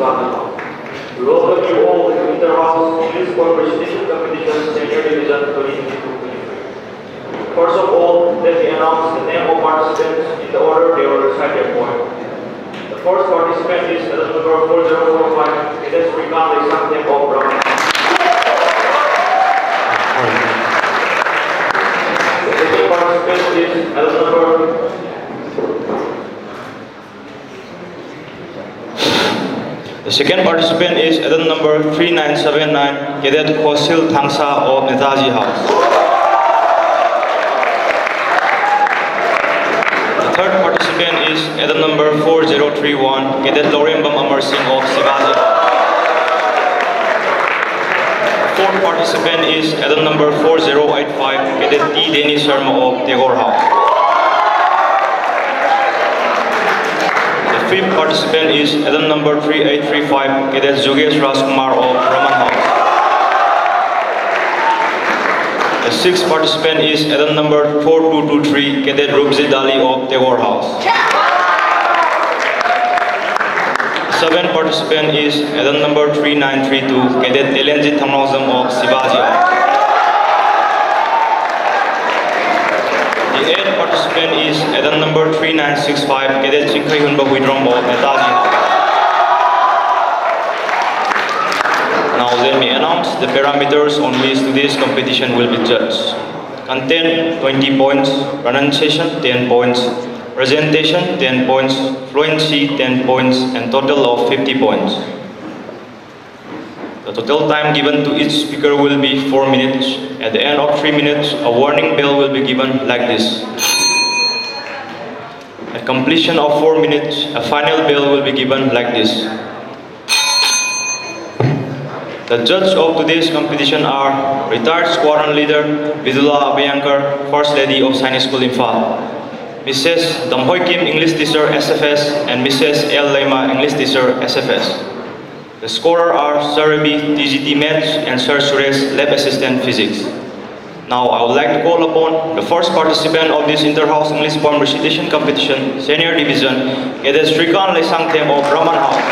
Sivana. We welcome you all to Inter-House English Sport Recitation Competition Senior Division 2022. First of all, let me announce the name of participants in the order they will recite their poem. The first participant is number 4045. It is Rikam Samtem of Brahman. The second participant is number The second participant is Adam number 3979, Cadet Kosil Thangsa of Netaji House. The third participant is Adam number 4031, Cadet Lorembam Amar Singh of Sivaji House. The fourth participant is Adam number 4085, Cadet T. Deni Sharma of Tagore House. The fifth participant is Adam number 3835, Cadet Jogesh Rajkumar of Brahman House. The sixth participant is Adam number 4223, Cadet Rubzi Dali of Tagore House. The seventh participant is Adam number 3932, Cadet Elenji Thamnozam of Sivaji House. The eighth participant is Adam number 3965, Cadet Chingkai Hunba Huidrom of Netaji House. Now let me announce the parameters on which today's competition will be judged. Content 20 points, pronunciation 10 points, presentation 10 points, fluency 10 points, and total of 50 points. The total time given to each speaker will be 4 minutes. At the end of 3 minutes, a warning bell will be given like this. At completion of 4 minutes, a final bell will be given like this. The judges of today's competition are retired squadron leader Vidula Abhyankar, First Lady of Sainik School Imphal, Mrs. Damhoy Kim, English teacher SFS, and Mrs. L. Lema, English teacher SFS. The scorer are Sir Rabi, TGT Maths, and Sir Suresh, Lab Assistant Physics. Now I would like to call upon the first participant of this Inter-House English Poem Recitation Competition, Senior Division, Cadet Srikan Lesangtem of Brahman House. The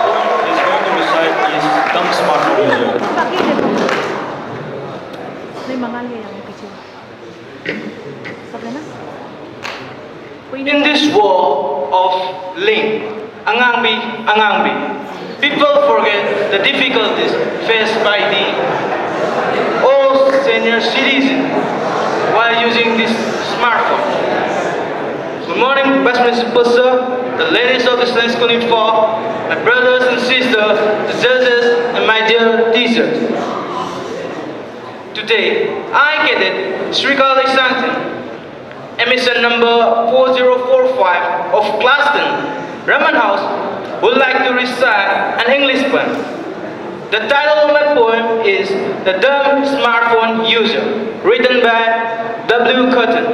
poem he is going to recite is Dumb Smart User. In this world of link, angangbi, people forget the difficulties faced by the all senior citizens while using this smartphone. Good morning, Vice Principal Sir, the ladies of the Sainik School Info, my brothers and sisters, the judges, and my dear teachers. Today, I, Cadet Srikal Lesangtem, emission number 4045 of Class 10, Brahman House, would like to recite an English poem. The title of my poem is The Dumb Smartphone User, written by W. Cotton.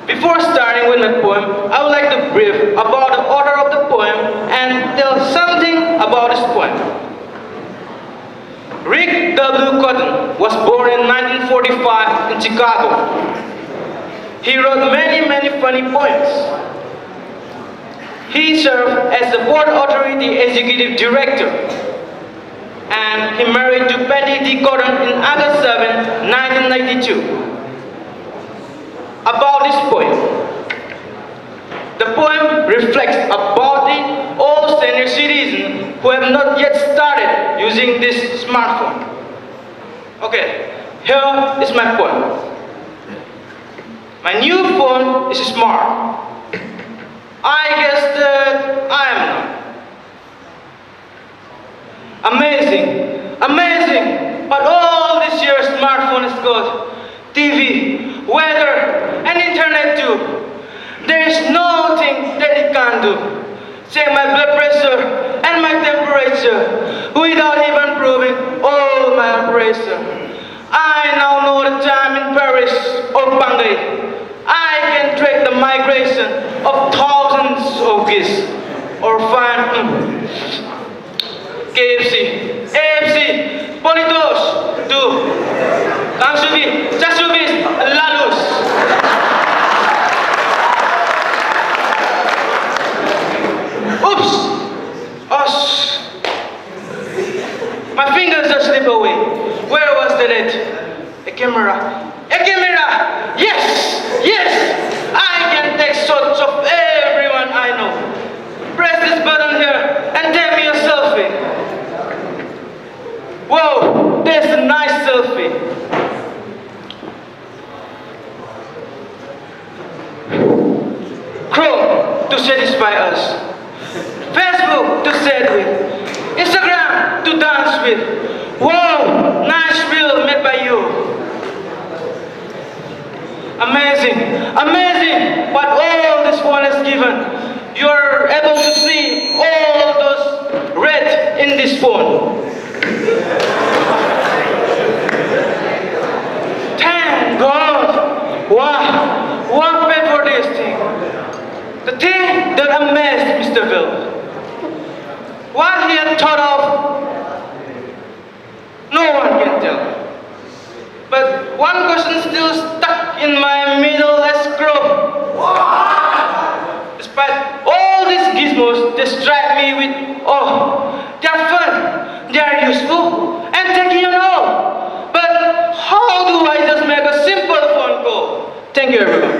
Before starting with my poem, I would like to brief about the author of the poem and tell something about this poem. Rick W. Cotton was born in 1945 in Chicago. He wrote many funny poems. He served as the Port Authority Executive Director, and he married to Patty D. Cotton in August 7, 1992. About this poem. The poem reflects about the all senior citizens who have not yet started using this smartphone. Okay, here is my poem. My new phone is smart. I guess that I am not. Amazing, but all this year's smartphone is good. TV, weather, and internet too. There is nothing that it can't do. Check my blood pressure and my temperature without even proving all my pressure. I now know the time in Paris or Bangladesh. I can track the migration of thousands of geese or find KFC, AFC, Politos, do Kangsubi, Chasubis, Lalus. Oops! camera. A camera! Yes! Yes! I can take shots of everyone I know. Press this button here and take me a selfie. Whoa, there's a nice selfie. Chrome to satisfy us. Facebook to set with. Instagram to dance with. Whoa, nice reel made by you. Amazing, amazing what all this phone has given. You're able to see all those red in this phone. Thank God. Wow, what pay for this thing? The thing that amazed Mr. Bill. What he had thought of, no one can tell. But one question still stuck in my middle as scroll. Despite all these gizmos distract me with, oh, they're fun, they're useful, and taking on all. But how do I just make a simple phone call? Thank you, everyone.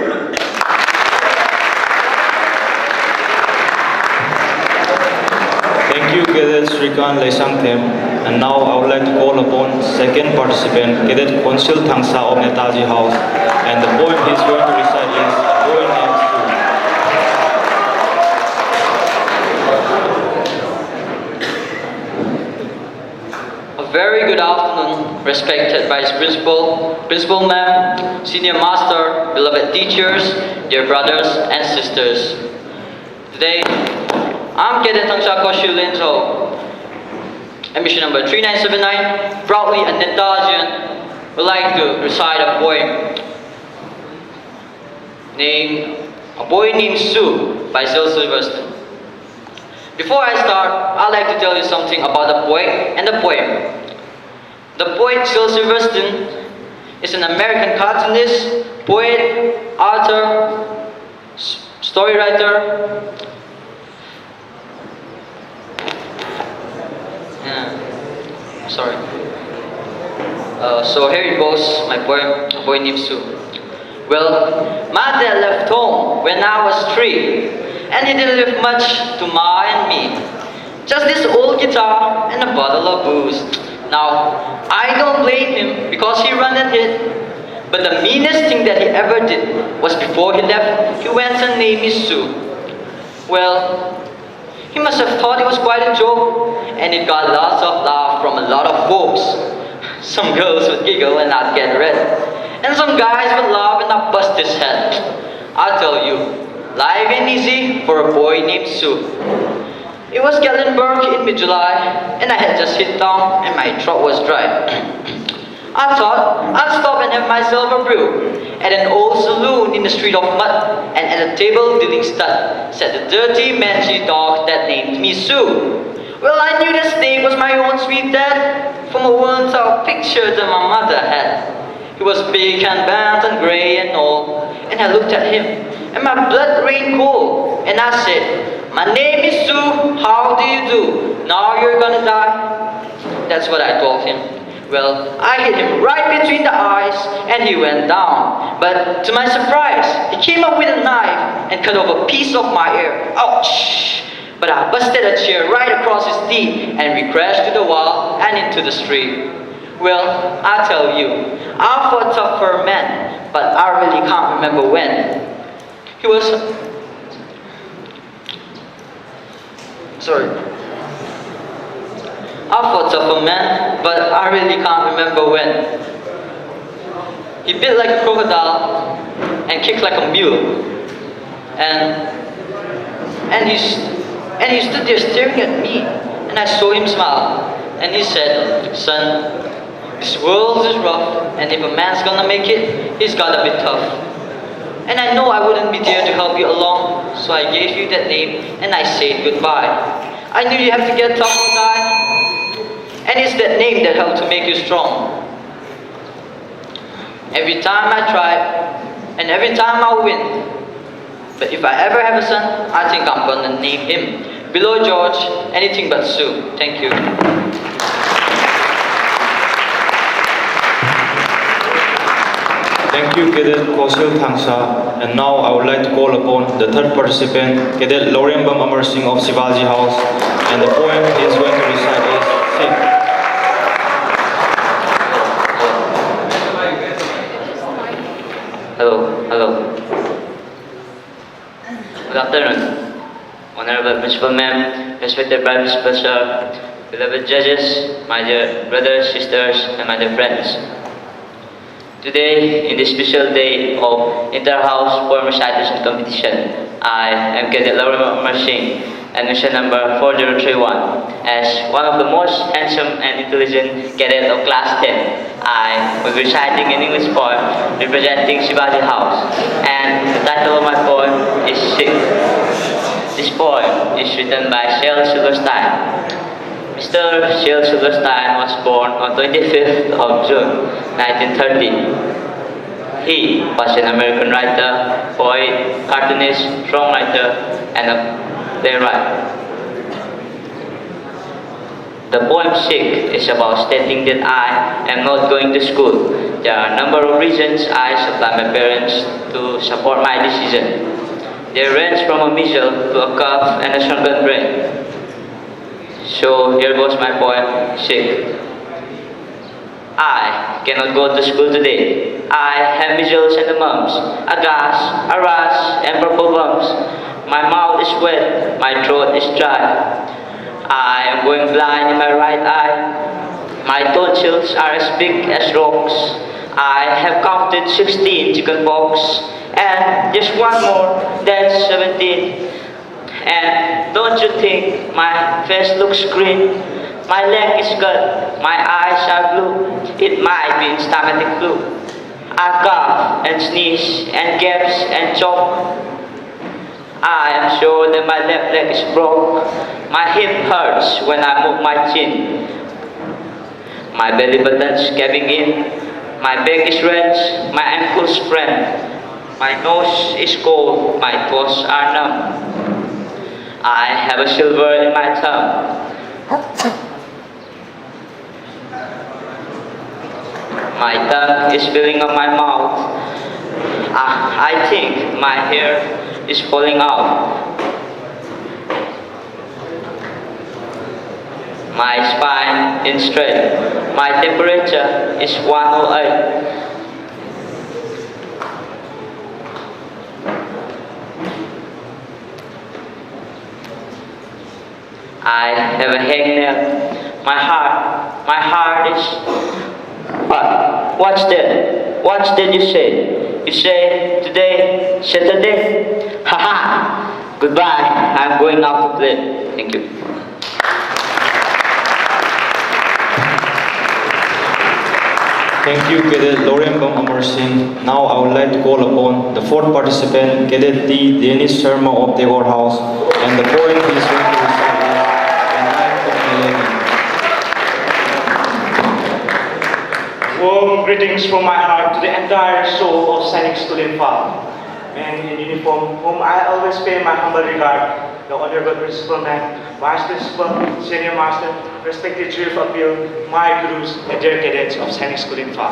Thank you, Cadet Srikant Leisangthem. And now I would like to call upon second participant, Cadet Konsil Thangsa of Netaji House. And the poem he's going to recite is Poem Names A very good afternoon, respected Vice Principal, Principal Ma'am, Senior Master, beloved teachers, dear brothers and sisters. Today, I'm Cadet Thangsa Koshil Linzo, admission number 3979, proudly a Netajian, would like to recite a poem named A Boy Named Sue by Zil Silverstone. Before I start, I'd like to tell you something about the poet and the poem. The poet Zil Silverstone is an American cartoonist, poet, author, story writer. Sorry. So here it goes, my poem, A Boy Named Sue. Well, my dad left home when I was 3, and he didn't leave much to Ma and me. Just this old guitar and a bottle of booze. Now, I don't blame him because he ran and hid. But the meanest thing that he ever did was before he left, he went and named me Sue. Well, he must have thought it was quite a joke, and it got lots of laugh from a lot of folks. Some girls would giggle and I'd get red, and some guys would laugh and I'd bust his head. I'll tell you, life ain't easy for a boy named Sue. It was Gatlinburg in mid-July, and I had just hit town and my throat was dry. I thought I'd stop and have myself a brew at an old saloon in the street of mud, and at a table dealing stud sat the dirty mangy dog that named me Sue. Well, I knew this snake was my own sweet dad from a worn-out picture that my mother had. He was big and bent and grey and old, and I looked at him, and my blood ran cold, and I said, "My name is Sue, how do you do? Now you're gonna die." That's what I told him. Well, I hit him right between the eyes, and he went down. But to my surprise, he came up with a knife and cut off a piece of my ear. Ouch! But I busted a chair right across his teeth, and we crashed to the wall and into the street. Well, I tell you, I fought tough for a man, but I really can't remember when. He was... Sorry. I fought tough for a man, but I really can't remember when. He bit like a crocodile and kicked like a mule. And he stood there staring at me, and I saw him smile. And he said, "Son, this world is rough, and if a man's gonna make it, he's gotta be tough. And I know I wouldn't be there to help you along, so I gave you that name and I said goodbye. I knew you have to get tough to die, and it's that name that helped to make you strong. Every time I try, and every time I win. But if I ever have a son, I think I'm gonna name him below George, anything but Sue." Thank you. Thank you, Cadet Kosil Thangsa. And now I would like to call upon the third participant, Cadet Lauriambam Amar Singh of Shivaji House. And the poem he is going to recite is Sikh. Hello. Good afternoon. Honorable Principal Ma'am, respected Prime Principal Sir, beloved judges, my dear brothers, sisters, and my dear friends. Today, in this special day of Inter-House Poem Recitation Competition, I am Cadet Lauriambam Amar Singh, admission number 4031. As one of the most handsome and intelligent cadet of class 10, I will be reciting an English poem representing Shivaji House, and the title of my poem is Sikh. This poem is written by Shel Silverstein. Mr. Shel Silverstein was born on 25th of June 1930. He was an American writer, poet, cartoonist, songwriter, and a playwright. The poem Sikh is about stating that I am not going to school. There are a number of reasons I supply my parents to support my decision. They range from a measles to a cough and a shrunken brain. So here goes my poem, Sikh. I cannot go to school today. I have measles and the mumps, a gas, a rash, and purple bumps. My mouth is wet, my throat is dry. I am going blind in my right eye. My tonsils are as big as rocks. I have counted 16 chicken pox, and just one more, that's 17. And don't you think my face looks green? My leg is cut, my eyes are blue. It might be instamatic flu. I cough and sneeze and gasp and choke. I am sure that my left leg is broke. My hip hurts when I move my chin. My belly button's caving in. My back is wrenched, my ankles sprained. My nose is cold, my toes are numb. I have a silver in my thumb. My tongue is filling up my mouth. I think my hair is falling out. My spine is straight. My temperature is 108. I have a hangnail. My heart is... What's that? What did you say? You say today, Saturday? Haha! Goodbye, I'm going out to play. Thank you. Thank you, Cadet Lauriambam Amar Singh. Now I would like to call upon the fourth participant, Cadet T. Denish Sharma of Tagore House, and the poem he is going to recite is A Night of Melody. Warm greetings from my heart to the entire soul of Sainik School in Fa. Men in uniform, whom I always pay my humble regard, the Honorable Principal Ma'am, Vice Principal, Senior Master, respected Chief of Appeal, my gurus, and dear cadets of Sainik School in Fa.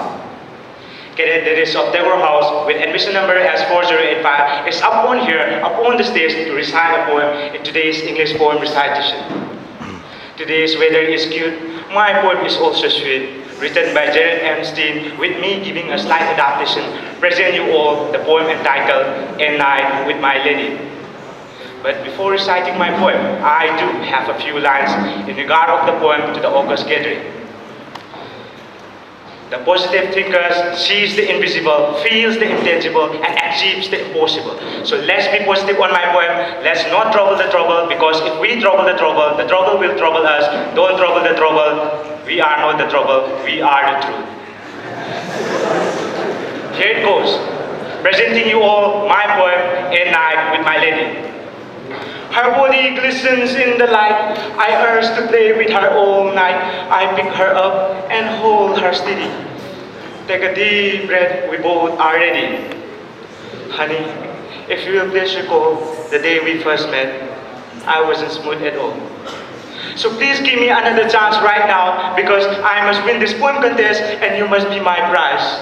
Cadet Denish of Tagore House, with admission number as 4085, is upon here, upon the stage to recite a poem in today's English poem recitation. Today's weather is cute, my poem is also sweet. Written by Jared Ernstein, with me giving a slight adaptation, present you all the poem entitled A Night with My Lady. But before reciting my poem, I do have a few lines in regard of the poem to the August gathering. The positive thinker sees the invisible, feels the intangible, and achieves the impossible. So let's be positive on my poem. Let's not trouble the trouble, because if we trouble the trouble will trouble us. Don't trouble the trouble. We are not the trouble. We are the truth. Here it goes. Presenting you all my poem, A Night with My Lady. Her body glistens in the light. I urge to play with her all night. I pick her up and hold her steady. Take a deep breath, we both are ready. Honey, if you will please recall the day we first met, I wasn't smooth at all. So please give me another chance right now, because I must win this poem contest and you must be my prize.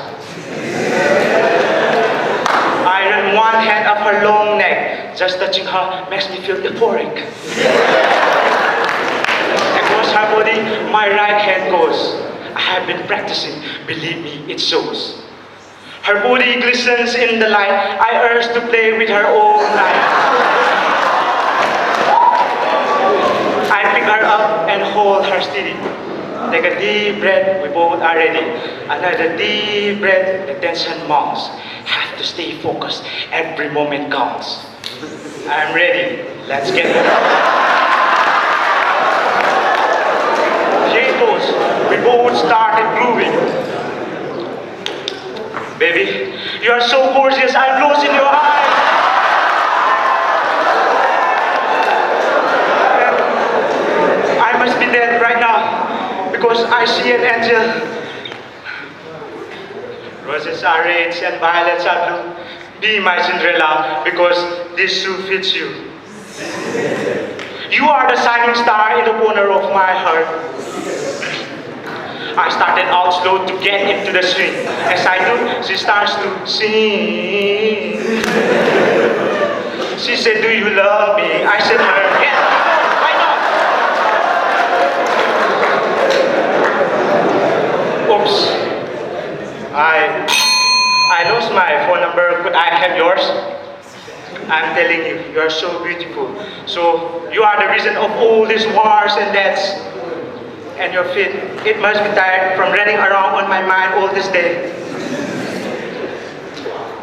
I run one hand up her long neck. Just touching her makes me feel euphoric. Across her body, my right hand goes. I have been practicing. Believe me, it shows. Her body glistens in the light. I urge to play with her all night. I pick her up and hold her steady. Take a deep breath, we both are ready. Another deep breath, the tension mounts. Have to stay focused, every moment counts. I'm ready, let's get it. Here it goes, we both started grooving. Baby, you are so gorgeous, I'm lost in your eyes. I must be dead right now because I see an angel. Roses are red and violets are blue. Be my Cinderella because this shoe fits you. You are the shining star in the corner of my heart. I started out slow to get into the swing. As I do, she starts to sing. She said, do you love me? I said her, yes, why not? Oops. I lost my phone number. Could I have yours? I'm telling you, you are so beautiful. So you are the reason of all these wars and deaths. And your feet, it must be tired from running around on my mind all this day.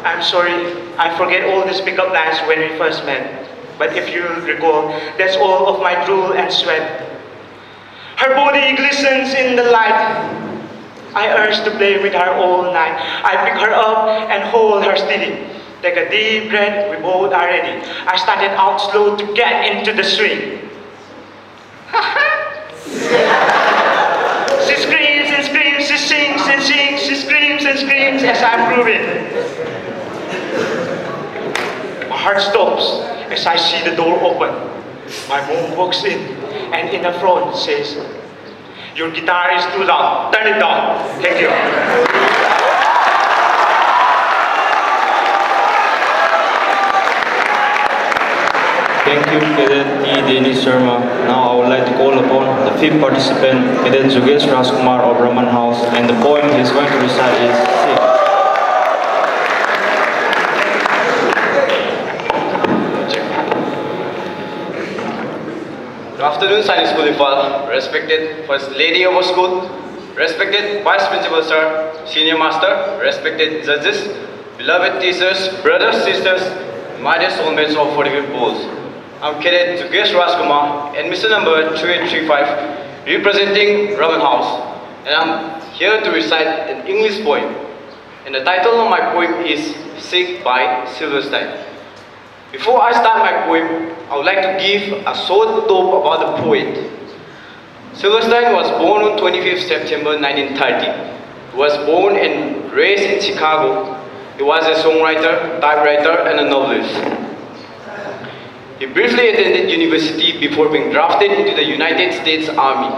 I'm sorry, I forget all these pickup lines when we first met. But if you recall, that's all of my drool and sweat. Her body glistens in the light. I urge to play with her all night. I pick her up and hold her steady. Take a deep breath, we both are ready. I started out slow to get into the swing. She screams and screams, she sings and sings, she screams and screams as I'm grooving. My heart stops as I see the door open. My mom walks in and in the front says, your guitar is too loud, turn it down. Thank you. Thank you, Cadet T. Denish Sharma. Now I would like to call upon the fifth participant, Cadet Jugesh Rajkumar of Raman House, and the poem he is going to recite is Sikh. Good afternoon, Science School Infal, respected First Lady of our school, respected Vice Principal Sir, Senior Master, respected judges, beloved teachers, brothers, sisters, my dear soulmates of 45 poles. I'm Cadet Jugesh Rajkumar, admission number 2835, representing Raman House, and I'm here to recite an English poem. And the title of my poem is Sikh by Silverstein. Before I start my poem, I would like to give a short talk about the poet. Silverstein was born on 25th September 1930. He was born and raised in Chicago. He was a songwriter, typewriter, and a novelist. He briefly attended university before being drafted into the United States Army.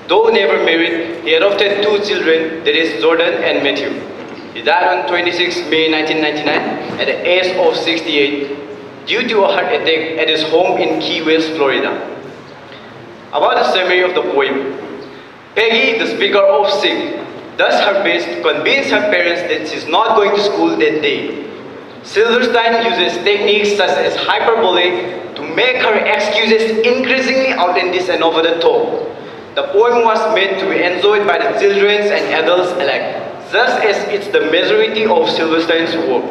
Though never married, he adopted two children, that is Jordan and Matthew. He died on 26 May 1999 at the age of 68 due to a heart attack at his home in Key West, Florida. About the summary of the poem, Peggy, the speaker of Sikh, does her best to convince her parents that she's not going to school that day. Silverstein uses techniques such as hyperbole to make her excuses increasingly outlandish and over the top. The poem was made to be enjoyed by the children and adults alike, just as it's the majority of Silverstein's work.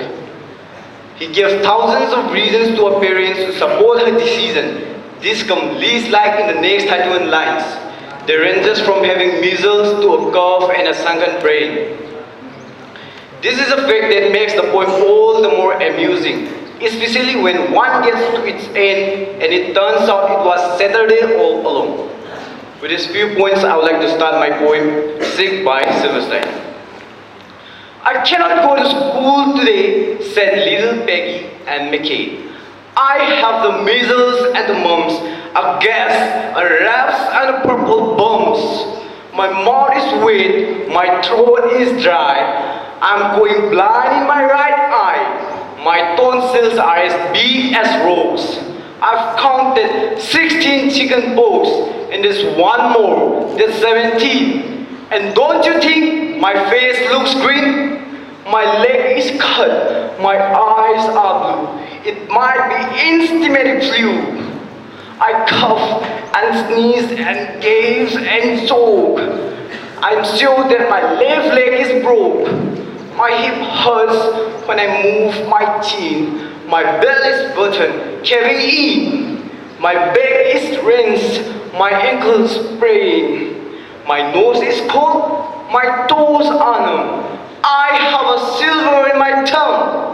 He gave thousands of reasons to her parents to support her decision. This comes least like in the next 31 lines. They ranges from having measles to a cough and a sunken brain. This is a fact that makes the poem all the more amusing, especially when one gets to its end and it turns out it was Saturday all along. With these few points, I would like to start my poem, Sikh by Silverstein. I cannot go to school today, said little Peggy and McKay. I have the measles and the mumps, a gas, a rash and a purple bumps. My mouth is wet, my throat is dry. I'm going blind in my right eye. My tonsils are as big as rocks. I've counted 16 chicken pox, and there's one more, that's 17. And don't you think my face looks green? My leg is cut, my eyes are blue. It might be instimatic flu. I cough and sneeze and gaze and choke. I'm sure that my left leg is broke. My hip hurts when I move my chin. My belt is buttoned, caving in. My back is wrenched, my ankles sprained. My nose is cold, my toes are numb. I have a silver in my tongue.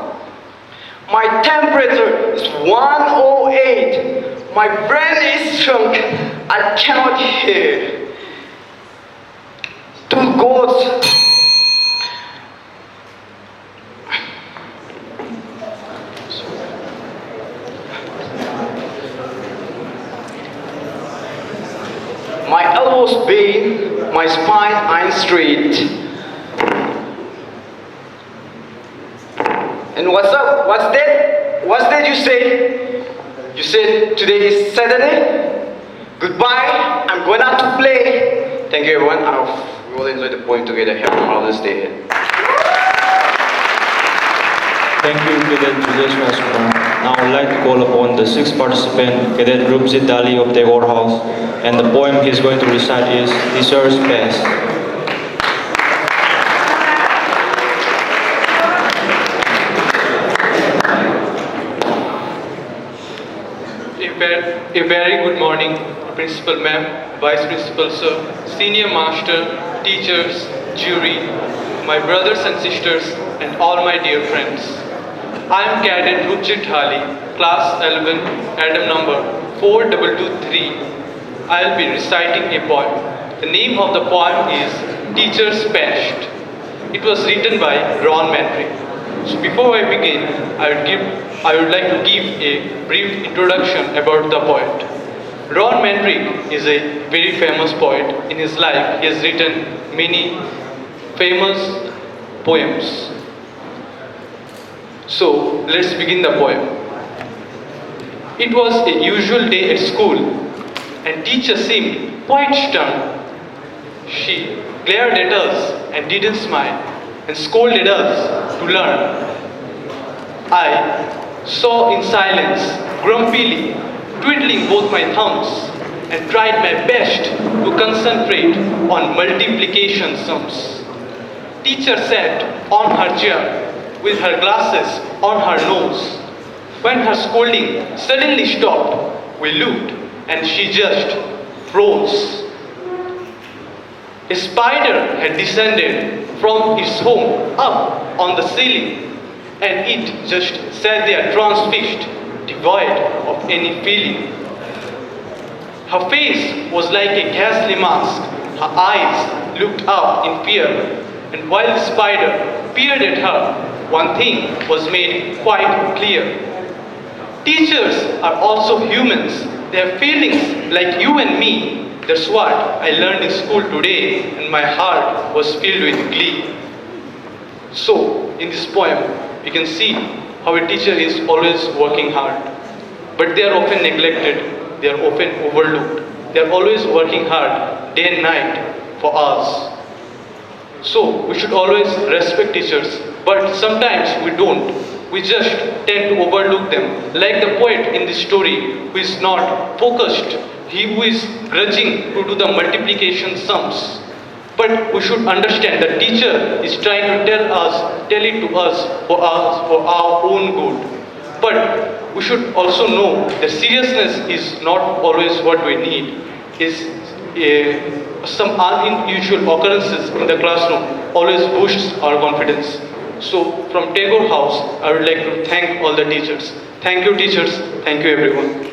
My temperature is 108. My brain is shrunk. I cannot hear. To gods. My elbows bend, my spine ain't straight. And what's up? What's that? What's that you say? You said today is Saturday? Goodbye, I'm going out to play. Thank you everyone. We will enjoy the poem together. Happy Mother's Day. Thank you, Cadet Julius Mascom. Now I would like to call upon the sixth participant, Cadet Rupjit Dali of Tagore House, and the poem he is going to recite is Teacher's Best. A very good morning, Principal Ma'am, Vice Principal Sir, Senior Master, teachers, jury, my brothers and sisters, and all my dear friends. I am Cadet Rupjit Dhali, Class 11, Adam number 4223. I will be reciting a poem. The name of the poem is Teacher's Pest. It was written by Ron Manrique. So before I begin, I would like to give a brief introduction about the poet. Ron Manrique is a very famous poet. In his life, he has written many famous poems. So let's begin the poem. It was a usual day at school, and teacher seemed quite stern. She glared at us and didn't smile, and scolded us to learn. I saw in silence, grumpily, twiddling both my thumbs, and tried my best to concentrate on multiplication sums. Teacher sat on her chair with her glasses on her nose. When her scolding suddenly stopped, we looked and she just froze. A spider had descended from its home up on the ceiling, and it just sat there transfixed, devoid of any feeling. Her face was like a ghastly mask. Her eyes looked up in fear, and while the spider peered at her, one thing was made quite clear. Teachers are also humans. They have feelings like you and me. That's what I learned in school today, and my heart was filled with glee. So, in this poem, you can see how a teacher is always working hard. But they are often neglected, they are often overlooked. They are always working hard, day and night, for us. So, we should always respect teachers, but sometimes we don't. We just tend to overlook them. Like the poet in this story, who is not focused, he who is grudging to do the multiplication sums. But we should understand that teacher is trying to tell it to us for our own good. But we should also know that seriousness is not always what we need. Some unusual occurrences in the classroom always boosts our confidence. So from Tagore House, I would like to thank all the teachers. Thank you teachers, thank you everyone.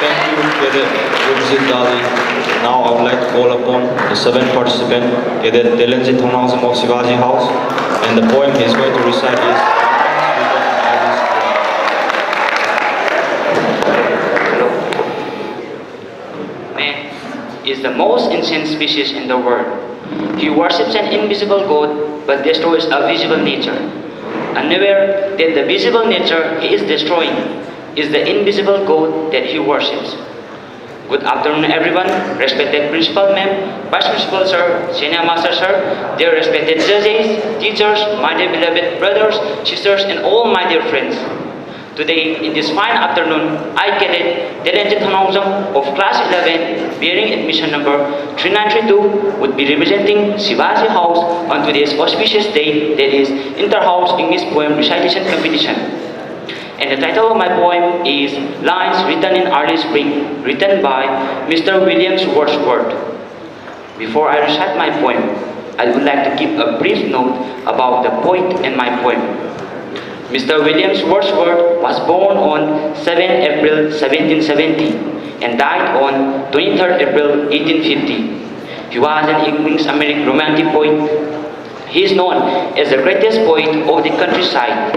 Thank you, Cadet Rupjit Dali. Now I would like to call upon the seventh participant, Cadet Delenjit Thongnamsam of Shivaji House, and the poem he is going to recite is Man is the most ancient species in the world. He worships an invisible God but destroys a visible nature. Unaware that the visible nature he is destroying is the invisible God that he worships. Good afternoon, everyone. Respected Principal Ma'am, Vice Principal Sir, Senior Master Sir, dear respected judges, teachers, my dear beloved brothers, sisters, and all my dear friends. Today, in this fine afternoon, I, Cadet Delenjit Hanaujam of Class 11, bearing admission number 3932, would be representing Shivaji House on today's auspicious day, that is, Inter-House English Poem Recitation Competition. And the title of my poem is Lines Written in Early Spring, written by Mr. Williams Wordsworth. Before I recite my poem, I would like to give a brief note about the poet and my poem. Mr. Williams Wordsworth was born on 7 April 1770 and died on 23 April 1850. He was an English-American romantic poet. He is known as the greatest poet of the countryside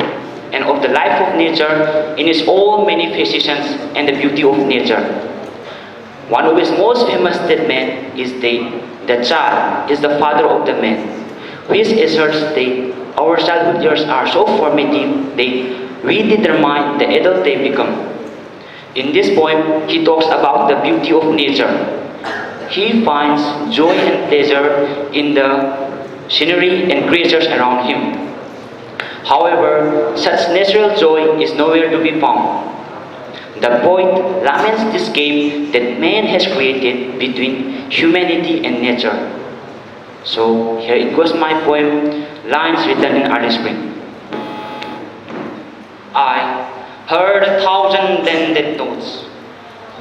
and of the life of nature in its all manifestations and the beauty of nature. One of his most famous statements is that the child is the father of the man, which asserts that our childhood years are so formative that we determine the adult they become. In this poem, he talks about the beauty of nature. He finds joy and pleasure in the scenery and creatures around him. However, such natural joy is nowhere to be found. The poet laments this gap that man has created between humanity and nature. So here it goes, my poem, Lines Written in Early Spring. I heard 1,000 blended notes,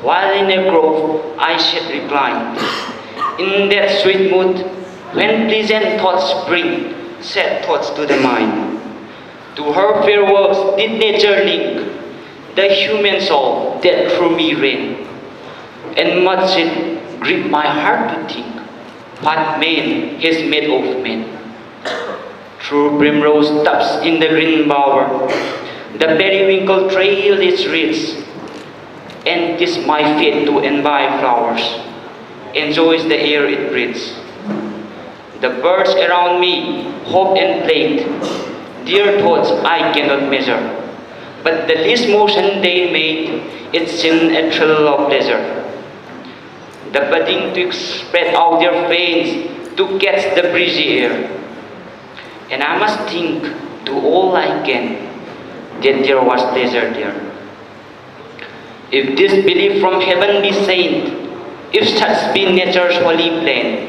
while in a grove I sat reclined. In that sweet mood, when pleasant thoughts bring sad thoughts to the mind. To her fair works did nature link the human soul that through me reigned, and much it gripped my heart to think what man has made of man. Through primrose tufts in the green bower, the periwinkle trailed its roots, and 'tis my fate to envy flowers, enjoys the air it breathes. The birds around me hope and played, dear thoughts I cannot measure, but the least motion they made, it seemed a thrill of pleasure. The budding twigs spread out their fans to catch the breezy air, and I must think, do all I can, that there was pleasure there. If this belief from heaven be sent, if such be nature's holy plan,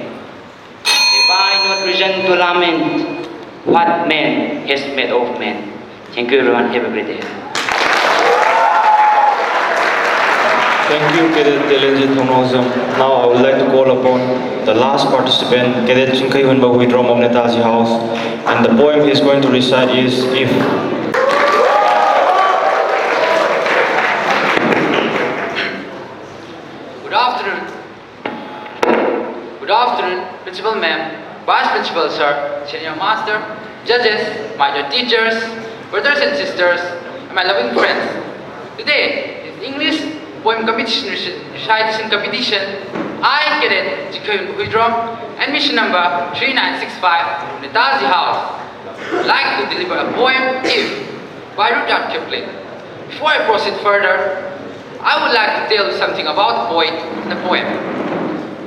have I not reason to lament what man has made of man? Thank you, everyone. Have a great day. Thank you, Cadet Delenjit Hanaujam. Now I would like to call upon the last participant, Cadet Chinkai Hunba Huidrom of Netaji House, and the poem he is going to recite is If. Good afternoon. Good afternoon, Principal Ma'am, Vice Principal Sir, Senior Master, judges, my dear teachers, brothers and sisters, and my loving friends. Today is English Poem Competition Recitation Competition. I, Cadet Chikhyun Huidrom, admission number 3965, Netaji House, would like to deliver a poem, If, by Rudyard Kipling. Before I proceed further, I would like to tell you something about the poet and the poem.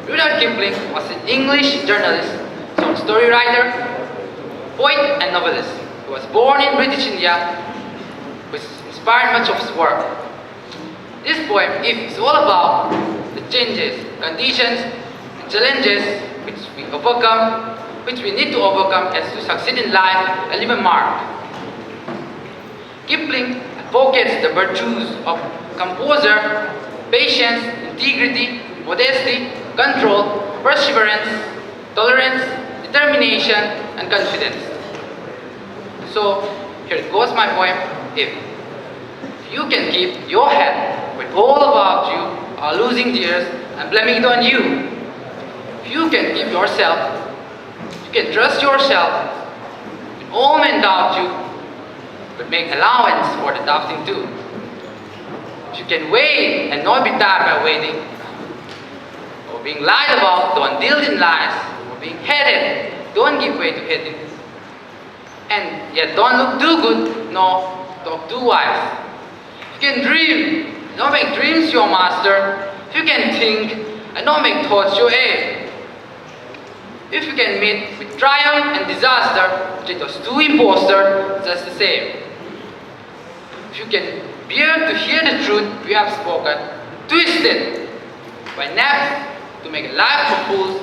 Rudyard Kipling was an English journalist, short story writer, poet and novelist. He was born in British India, which inspired much of his work. This poem, If, is all about the changes, conditions, and challenges which we need to overcome as to succeed in life and leave a mark. Kipling advocates the virtues of composure, patience, integrity, modesty, control, perseverance, tolerance, determination, and confidence. So, here goes my poem, If. You can keep your head when all about you are losing theirs and blaming it on you. If you can keep yourself, you can trust yourself, when all men doubt you, but make allowance for the doubting too. If you can wait and not be tired by waiting, or being lied about, don't deal in lies, or being headed. Don't give way to heading. And yet don't look too good, nor talk too wise. If you can dream, don't make dreams your master. If you can think, and don't make thoughts your aim. If you can meet with triumph and disaster, treat those two impostors just the same. If you can bear to hear the truth we have spoken, twist it by naps to make a life for fools.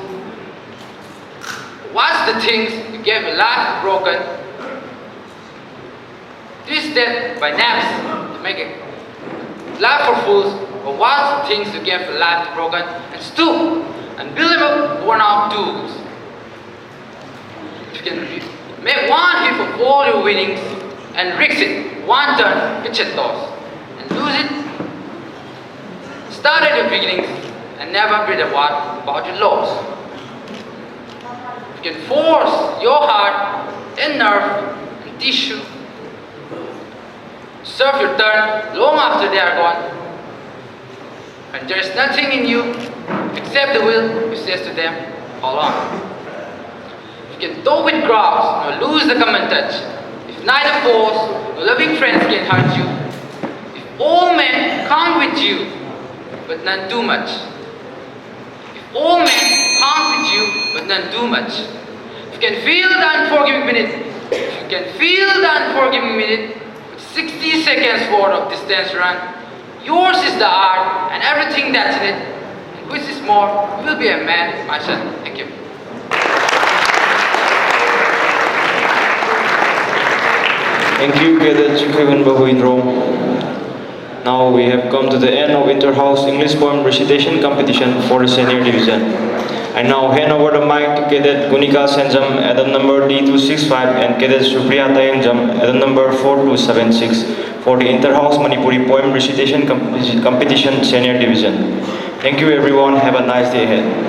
What's the things you gave a life broken? Twist it by naps to make a life for fools. Or what's the things you gave a life broken? And stoop and build them up worn out tools. If you can make one hit of all your winnings and risk it, one turn, pitch and toss, and lose it, start at your beginnings and never breathe a word about your loss. If you can force your heart and nerve and tissue, serve your turn long after they are gone, and there is nothing in you except the will which says to them, hold on. If you can talk with crowds nor lose the common touch, if neither foes nor loving friends can hurt you, if all men count with you, but none do much, if all men count with you, but none do much, if you can feel the unforgiving minute, if you can feel the unforgiving minute, with 60 seconds worth of distance run, yours is the art and everything that's in it, and which is more, you will be a man, my son. Thank you. Thank you, Cadet Chikhagan Babu Indro. Now we have come to the end of Inter-House English Poem Recitation Competition for the Senior Division. I now hand over the mic to Cadet Gunika Senjam, Adam number D265, and Cadet Supriya Tayangjam, Adam number 4276, for the Inter-House Manipuri Poem Recitation Competition Senior Division. Thank you everyone, have a nice day ahead.